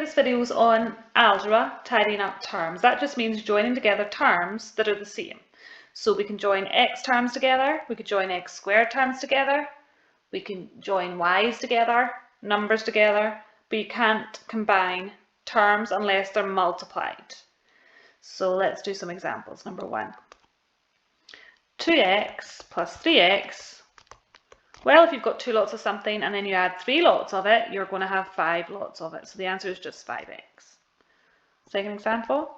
this video is on algebra, tidying up terms. That just means joining together terms that are the same. So we can join x terms together, we could join x squared terms together, we can join y's together, numbers together, but you can't combine terms unless they're multiplied. So let's do some examples. Number 1. 2x plus 3x. Well, if you've got 2 lots of something and then you add 3 lots of it, you're going to have 5 lots of it. So the answer is just 5x. Second example,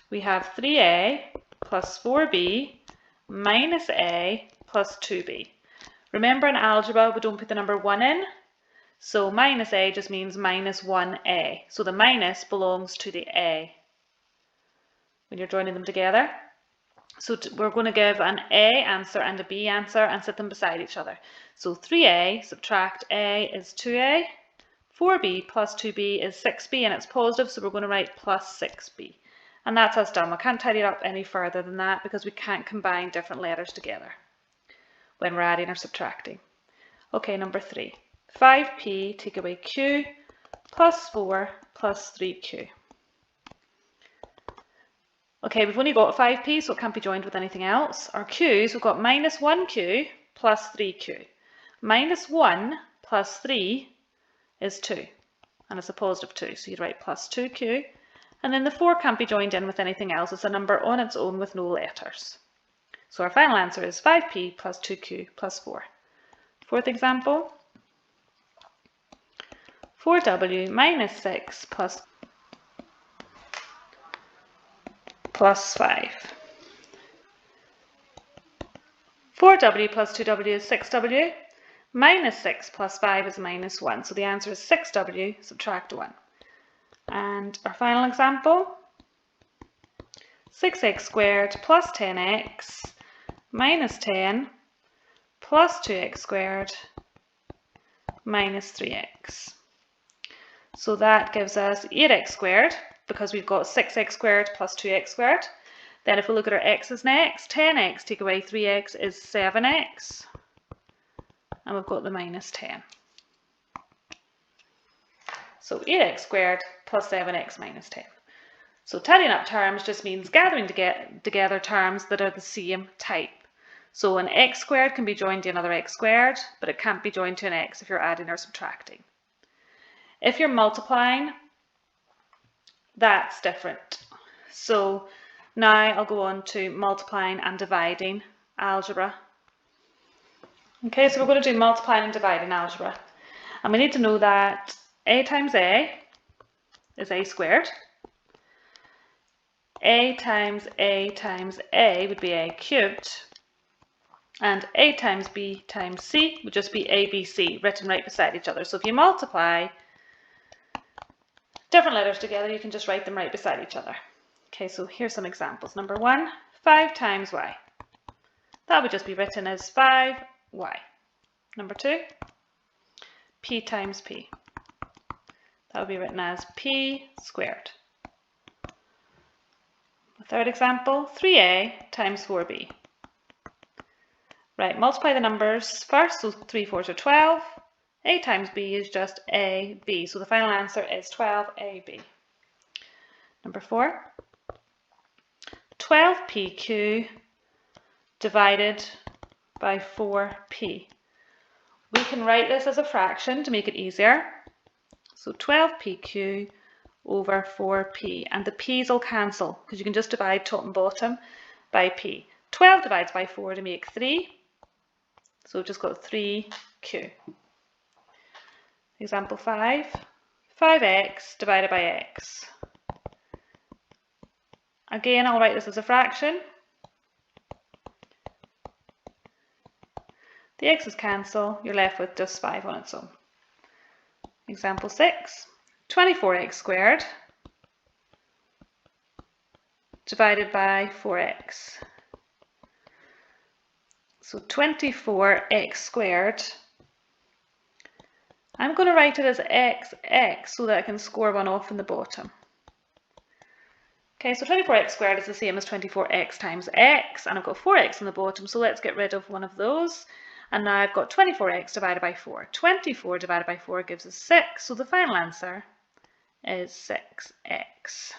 we have 3a plus 4b minus a plus 2b. Remember in algebra, we don't put the number 1 in. So minus a just means minus 1a. So the minus belongs to the a when you're joining them together. So we're going to give an A answer and a B answer and set them beside each other. So 3a subtract a is 2a, 4b plus 2b is 6b, and it's positive, so we're going to write plus 6b. And that's us done. We can't tidy it up any further than that because we can't combine different letters together when we're adding or subtracting. Okay, number 3. 5p take away q plus 4 plus 3q. Okay, we've only got 5p, so it can't be joined with anything else. Our q's, we've got minus 1q plus 3q. Minus 1 plus 3 is 2, and it's a positive 2, so you'd write plus 2q. And then the 4 can't be joined in with anything else. It's a number on its own with no letters. So our final answer is 5p plus 2q plus 4. Fourth example, 4w minus 6 plus 5. 4w plus 2w is 6w, minus 6 plus 5 is minus 1, so the answer is 6w, subtract 1. And our final example, 6x squared plus 10x minus 10 plus 2x squared minus 3x. So that gives us 8x squared, because we've got 6x squared plus 2x squared. Then if we look at our x's next, 10x take away 3x is 7x, and we've got the minus 10. So 8x squared plus 7x minus 10. So tidying up terms just means gathering together terms that are the same type. So an x squared can be joined to another x squared, but it can't be joined to an x if you're adding or subtracting. If you're multiplying, that's different. So now I'll go on to multiplying and dividing algebra. Okay, so we're going to do multiplying and dividing algebra. And we need to know that a times a is a squared. A times a would be a cubed. And a times b times c would just be abc, written right beside each other. So if you multiply different letters together, you can just write them right beside each other. Okay, so here's some examples. Number 1, 5 times y. That would just be written as 5y. Number 2, p times p. That would be written as p squared. The third example, 3a times 4b. Right, multiply the numbers first, so 3 4s are 12. A times b is just ab, so the final answer is 12ab. Number 4, 12pq divided by 4p. We can write this as a fraction to make it easier. So 12pq over 4p, and the p's will cancel because you can just divide top and bottom by p. 12 divides by 4 to make 3, so we've just got 3q. Example 5, 5x divided by x. Again, I'll write this as a fraction. The x's cancel, you're left with just 5 on its own. Example 6, 24x squared divided by 4x. So 24x squared, I'm going to write it as xx so that I can score one off in the bottom. Okay, so 24x squared is the same as 24x times x, and I've got 4x on the bottom, so let's get rid of one of those. And now I've got 24x divided by 4. 24 divided by 4 gives us 6, so the final answer is 6x.